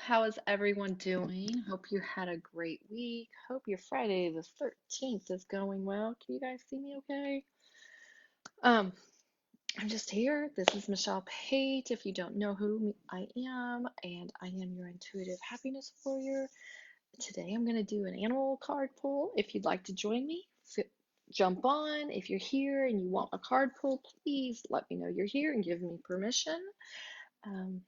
How is everyone doing? Hope you had a great week. Hope your Friday the 13th is going well. Can you guys see me okay? Um, I'm just here. This is Michelle Pate. If you don't know who I am, and I am your intuitive happiness warrior. Today I'm going to do an animal card pull. If you'd like to join me, jump on. If you're here and you want a card pull, please let me know you're here and give me permission. Um,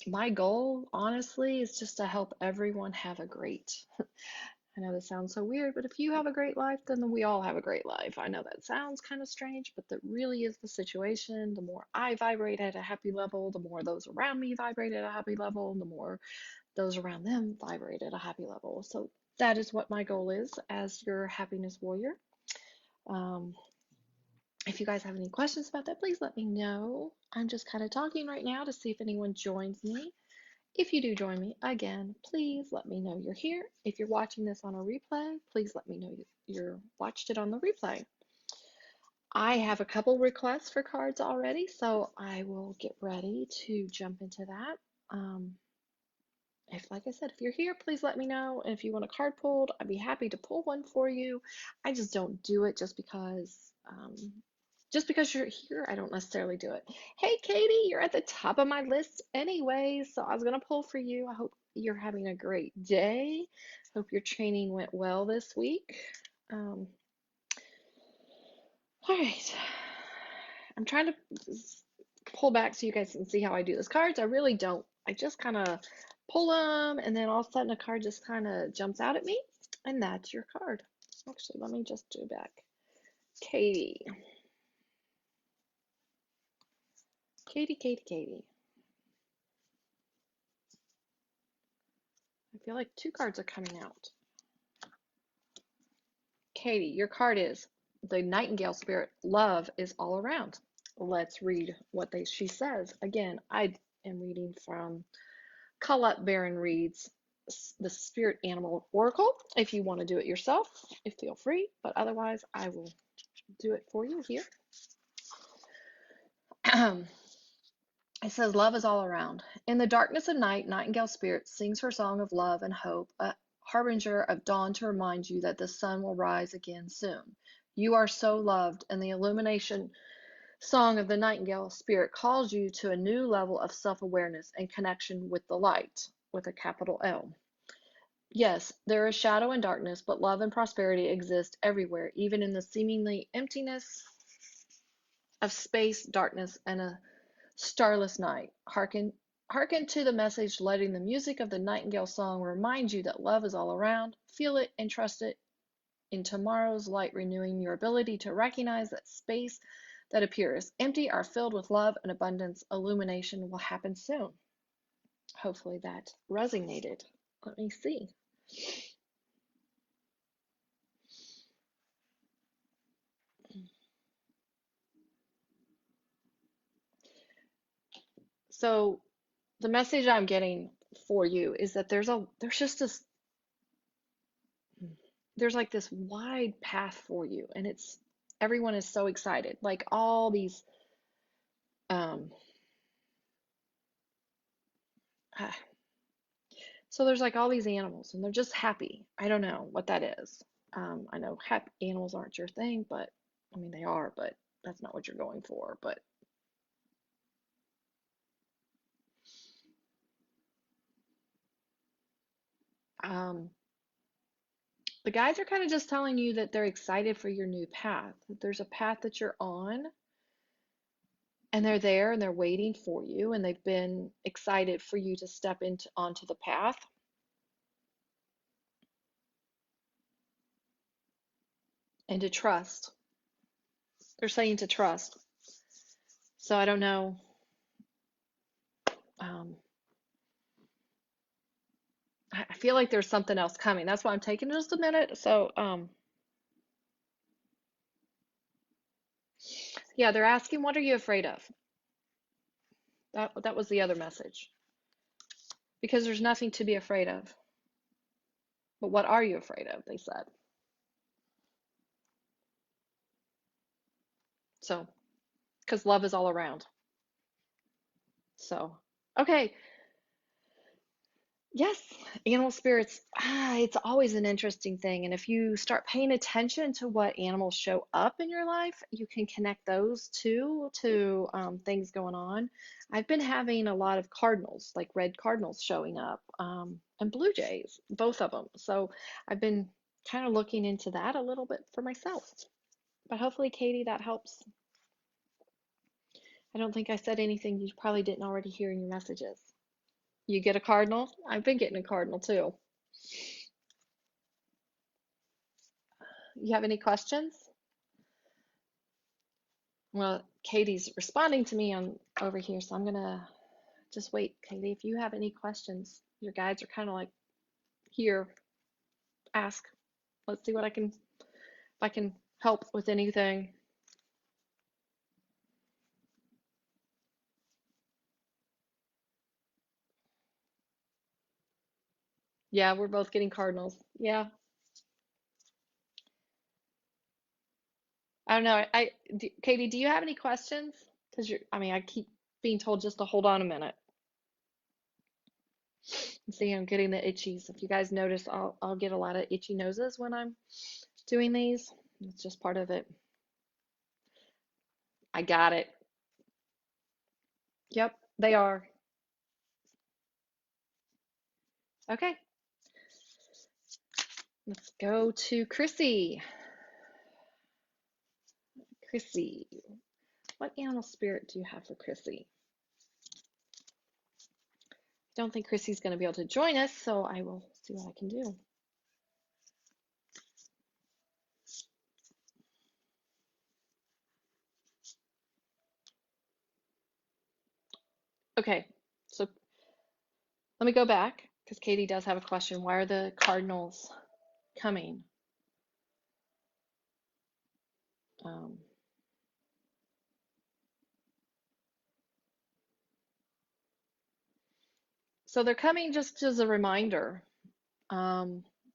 my goal, honestly, is just to help everyone have a great. I know this sounds so weird, but if you have a great life, then we all have a great life. I know that sounds kind of strange, but that really is the situation. The more I vibrate at a happy level, the more those around me vibrate at a happy level, and the more those around them vibrate at a happy level. So that is what my goal is as your happiness warrior. Um, if you guys have any questions about that, please let me know. I'm just kind of talking right now to see if anyone joins me. If you do join me again, please let me know you're here. If you're watching this on a replay, please let me know you're watched it on the replay. I have a couple requests for cards already, so I will get ready to jump into that. If, like I said, if you're here, please let me know. And if you want a card pulled, I'd be happy to pull one for you. I just don't do it just because you're here, I don't necessarily do it. Hey, Katie, you're at the top of my list anyway, so I was gonna pull for you. I hope you're having a great day. Hope your training went well this week. Um, all right, I'm trying to pull back so you guys can see how I do this. Cards, I really don't. I just kind of pull them, and then all of a sudden a card just kind of jumps out at me, and that's your card. Actually, let me just do back. Katie. Katie, Katie, Katie. I feel like two cards are coming out. Katie, your card is the Nightingale Spirit. Love is all around. Let's read what she says. Again, I am reading from Colette Baron Reed's The Spirit Animal Oracle. If you want to do it yourself, feel free, but otherwise I will do it for you here. It says, love is all around. In the darkness of night, Nightingale Spirit sings her song of love and hope, a harbinger of dawn to remind you that the sun will rise again soon. You are so loved, and the illumination song of the Nightingale Spirit calls you to a new level of self-awareness and connection with the light, with a capital L. Yes, there is shadow and darkness, but love and prosperity exist everywhere, even in the seemingly emptiness of space, darkness, and a starless night. Hearken to the message, letting the music of the nightingale song remind you that love is all around. Feel it and trust it in tomorrow's light, renewing your ability to recognize that space that appears empty are filled with love and abundance. Illumination will happen soon. Hopefully that resonated. Let me see. So the message I'm getting for you is that there's like this wide path for you, and everyone is so excited. Like all these um ah, so there's like all these animals and they're just happy. I don't know what that is. I know happy animals aren't your thing, but I mean they are, but that's not what you're going for. But um the guides are kind of just telling you that they're excited for your new path, that there's a path that you're on, and they're there and they're waiting for you, and they've been excited for you to step into onto the path and to trust. They're saying to trust. So I don't know. Um, I feel like there's something else coming. That's why I'm taking just a minute. So yeah, they're asking, what are you afraid of? That was the other message. Because there's nothing to be afraid of. But what are you afraid of? They said. So, because love is all around. So, okay. Yes, animal spirits, it's always an interesting thing. And if you start paying attention to what animals show up in your life, you can connect those two to things going on. I've been having a lot of cardinals, like red cardinals showing up, and blue jays, both of them. So I've been kind of looking into that a little bit for myself. But hopefully, Katie, that helps. I don't think I said anything you probably didn't already hear in your messages. You get a cardinal? I've been getting a cardinal too. You have any questions? Well, Katie's responding to me on over here, so I'm gonna just wait. Katie, if you have any questions, your guides are kind of like, here, ask. Let's see what if I can help with anything. Yeah, we're both getting cardinals. Yeah. I don't know. Katie, do you have any questions? Because I keep being told just to hold on a minute. See, I'm getting the itchies. If you guys notice, I'll get a lot of itchy noses when I'm doing these. It's just part of it. I got it. Yep, they are. Okay, let's go to Chrissy. Chrissy, what animal spirit do you have for Chrissy? Don't think Chrissy's going to be able to join us, so I will see what I can do. Okay, so let me go back because Katie does have a question. Why are the cardinals coming? Um, so they're coming just as a reminder.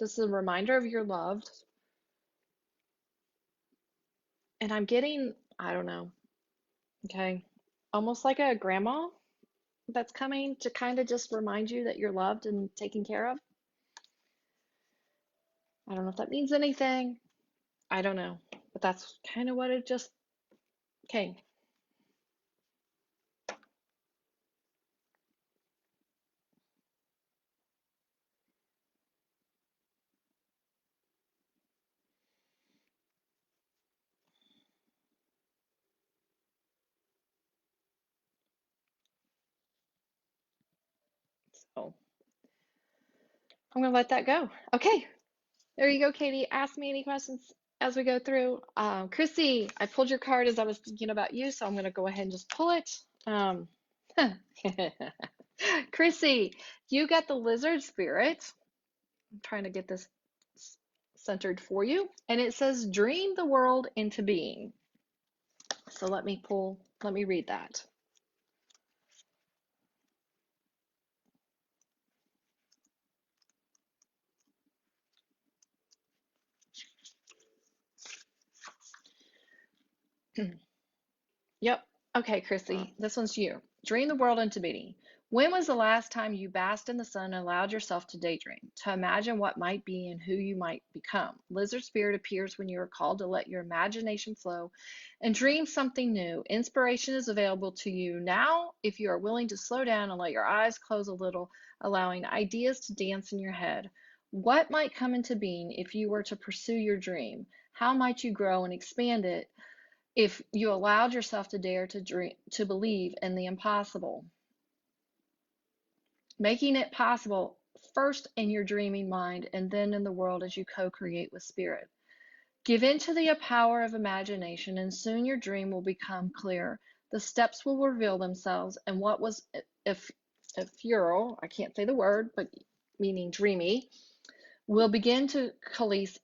This is a reminder of your loved. And I'm getting, I don't know, okay, almost like a grandma that's coming to kind of just remind you that you're loved and taken care of. I don't know if that means anything. I don't know, but that's kind of what it just came. So I'm going to let that go. Okay, there you go, Katie. Ask me any questions as we go through. Chrissy, I pulled your card as I was thinking about you, so I'm going to go ahead and just pull it. Chrissy, you got the lizard spirit. I'm trying to get this centered for you. And it says, dream the world into being. So let me read that. Yep. Okay, Chrissy, this one's you. Dream the world into being. When was the last time you basked in the sun and allowed yourself to daydream, to imagine what might be and who you might become? Lizard spirit appears when you are called to let your imagination flow and dream something new. Inspiration is available to you now if you are willing to slow down and let your eyes close a little, allowing ideas to dance in your head. What might come into being if you were to pursue your dream? How might you grow and expand it if you allowed yourself to dare to dream, to believe in the impossible, making it possible first in your dreaming mind and then in the world as you co-create with spirit. Give in to the power of imagination, and soon your dream will become clear. The steps will reveal themselves, and what was ephemeral, I can't say the word, but meaning dreamy, will begin to coalesce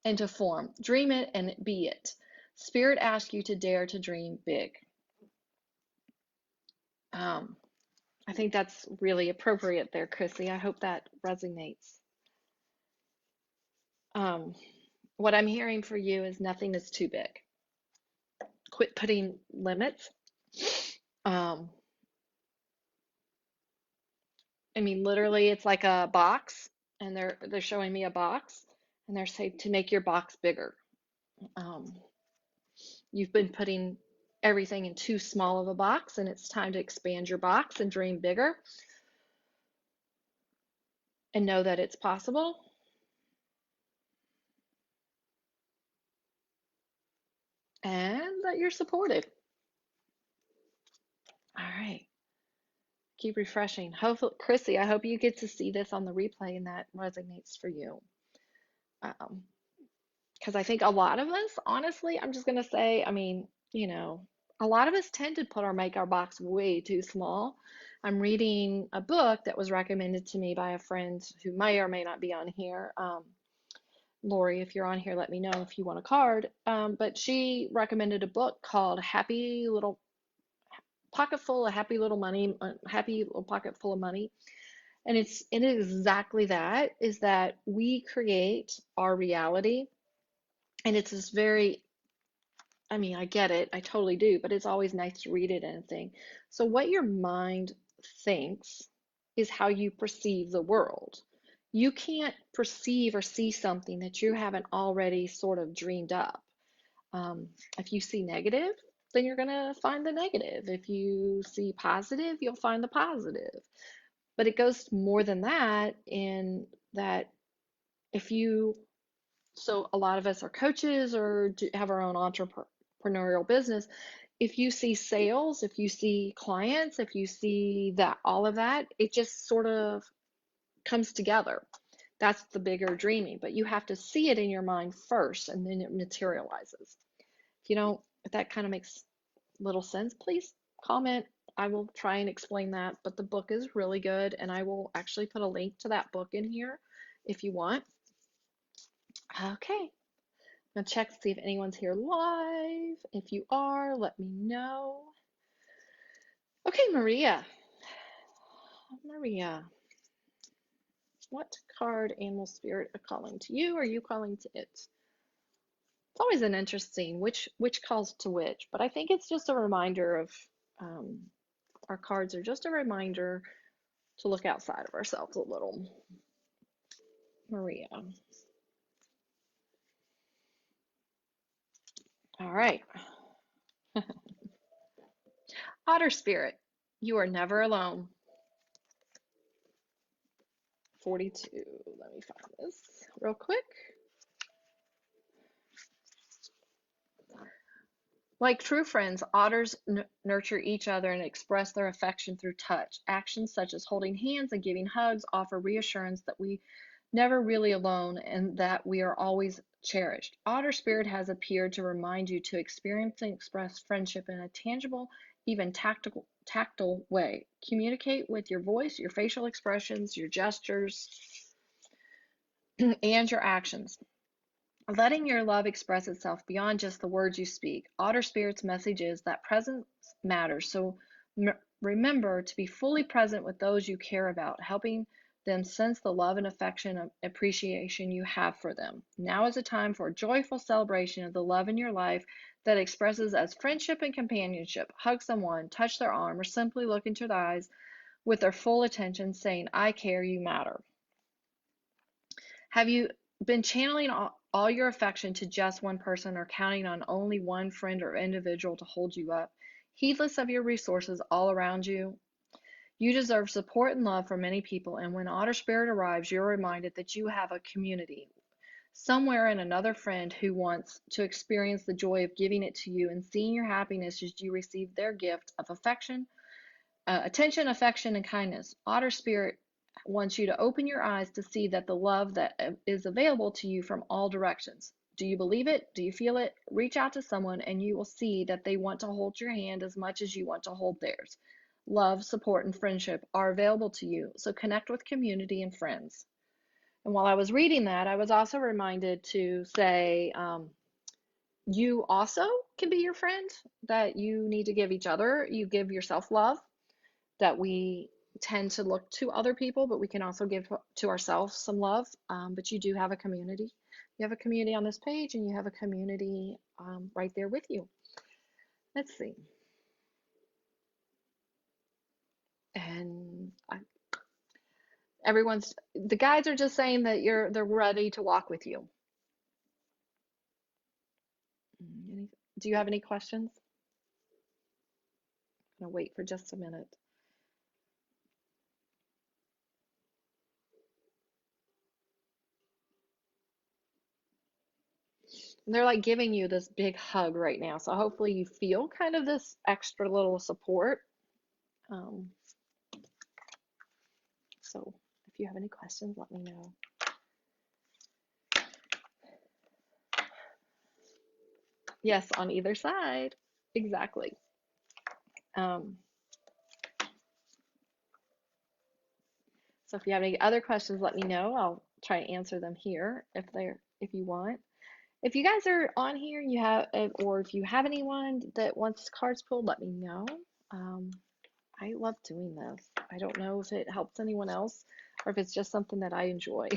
into form. Dream it and be it. Spirit asks you to dare to dream big. Um, I think that's really appropriate there, Chrissy. I hope that resonates. Um, what I'm hearing for you is nothing is too big. Quit putting limits. Um, I mean, literally, it's like a box, and they're showing me a box, and they're saying to make your box bigger. Um, you've been putting everything in too small of a box, and it's time to expand your box and dream bigger and know that it's possible and that you're supported. All right. Keep refreshing. Hopefully, Chrissy, I hope you get to see this on the replay and that resonates for you. Um, because I think a lot of us, honestly, I'm just gonna say, I mean, a lot of us tend to make our box way too small. I'm reading a book that was recommended to me by a friend who may or may not be on here. Lori, if you're on here, let me know if you want a card. But she recommended a book called Happy Little Pocket Full of Happy Little Money, Happy Little Pocket Full of Money. And it is exactly that, is that we create our reality. And it's this very, I mean, I get it, I totally do, but it's always nice to read it and think. So what your mind thinks is how you perceive the world. You can't perceive or see something that you haven't already sort of dreamed up. If you see negative, then you're going to find the negative. If you see positive, you'll find the positive. But it goes more than that, in that if you, so a lot of us are coaches or have our own entrepreneurial business. If you see sales, if you see clients, if you see that, all of that, it just sort of comes together. That's the bigger dreaming, but you have to see it in your mind first and then it materializes. If you don't, if that kind of makes little sense, please comment. I will try and explain that, but the book is really good, and I will actually put a link to that book in here if you want. Okay, I'm gonna check to see if anyone's here live. If you are, let me know. Okay, Maria. Maria, what card, animal spirit, are calling to you? Or are you calling to it? It's always an interesting which calls to which, but I think it's just a reminder of um, our cards are just a reminder to look outside of ourselves a little. Maria. All right. Otter spirit, you are never alone. 42. Let me find this real quick. Like true friends, otters nurture each other and express their affection through touch. Actions such as holding hands and giving hugs offer reassurance that we never really alone and that we are always cherished. Otter spirit has appeared to remind you to experience and express friendship in a tangible, even tactile way. Communicate with your voice, your facial expressions, your gestures, and your actions. Letting your love express itself beyond just the words you speak. Otter Spirit's message is that presence matters. So remember to be fully present with those you care about, helping them sense the love and affection and appreciation you have for them. Now is a time for a joyful celebration of the love in your life that expresses as friendship and companionship. Hug someone, touch their arm, or simply look into their eyes with their full attention, saying, I care, you matter. Have you been channeling all your affection to just one person or counting on only one friend or individual to hold you up, heedless of your resources all around you? You deserve support and love from many people, and when Otter Spirit arrives, you're reminded that you have a community somewhere, and another friend who wants to experience the joy of giving it to you and seeing your happiness as you receive their gift of affection, attention, affection, and kindness. Otter Spirit wants you to open your eyes to see that the love that is available to you from all directions. Do you believe it? Do you feel it? Reach out to someone and you will see that they want to hold your hand as much as you want to hold theirs. Love, support, and friendship are available to you, so connect with community and friends. And while I was reading that, I was also reminded to say, you also can be your friend, that you need to give each other, you give yourself love, that we tend to look to other people, but we can also give to ourselves some love. But you do have a community. You have a community on this page, and you have a community right there with you. Let's see. And The guides are just saying that they're ready to walk with you. Do you have any questions? I'm gonna wait for just a minute. And they're like giving you this big hug right now. So hopefully you feel kind of this extra little support. Um, so if you have any questions, let me know. Yes, on either side. Exactly. Um, so if you have any other questions, let me know. I'll try to answer them here if you want. If you guys are on here and or if you have anyone that wants cards pulled, let me know. Um, I love doing this. I don't know if it helps anyone else or if it's just something that I enjoy.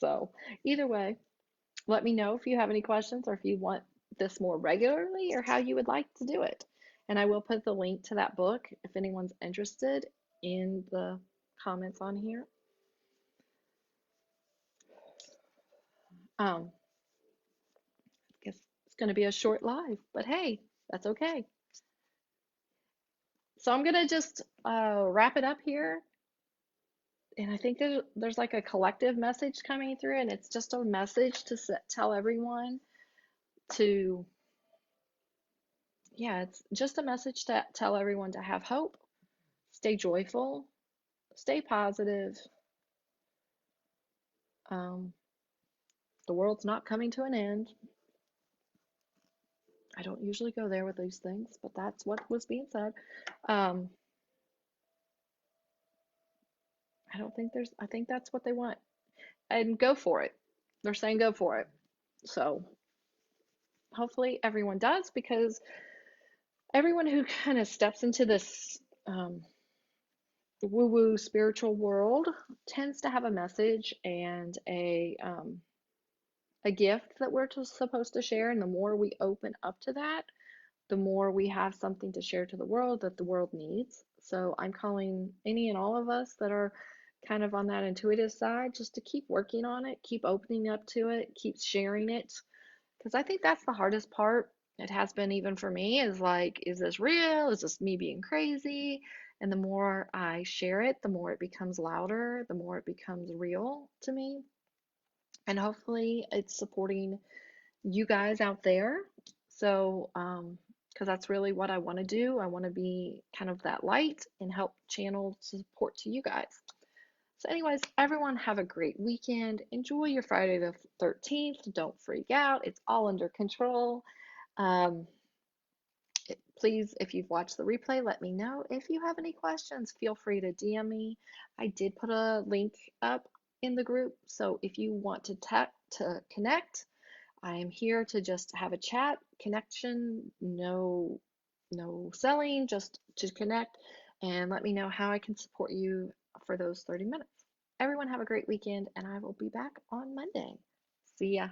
So either way, let me know if you have any questions or if you want this more regularly or how you would like to do it. And I will put the link to that book if anyone's interested in the comments on here. I guess it's going to be a short live, but hey, that's okay. So I'm going to just wrap it up here. And I think there's like a collective message coming through, and it's just a message to tell everyone to, yeah, it's just a message to tell everyone to have hope, stay joyful, stay positive. Um, the world's not coming to an end. I don't usually go there with these things, but that's what was being said. Um, I think that's what they want. And go for it. They're saying go for it. So hopefully everyone does, because everyone who kind of steps into this woo-woo spiritual world tends to have a message and a gift that supposed to share. And the more we open up to that, the more we have something to share to the world that the world needs. So I'm calling any and all of us that are kind of on that intuitive side just to keep working on it, keep opening up to it, keep sharing it. Because I think that's the hardest part. It has been even for me, is like, is this real? Is this me being crazy? And the more I share it, the more it becomes louder, the more it becomes real to me. And hopefully it's supporting you guys out there. So, because that's really what I want to do. I want to be kind of that light and help channel support to you guys. So, anyways, everyone have a great weekend. Enjoy your Friday the 13th. Don't freak out. It's all under control. Um, Please, if you've watched the replay, let me know. If you have any questions, feel free to DM me. I did put a link up in the group. So if you want to connect, I am here to just have a chat, connection, no selling, just to connect, and let me know how I can support you for those 30 minutes. Everyone have a great weekend, and I will be back on Monday. See ya.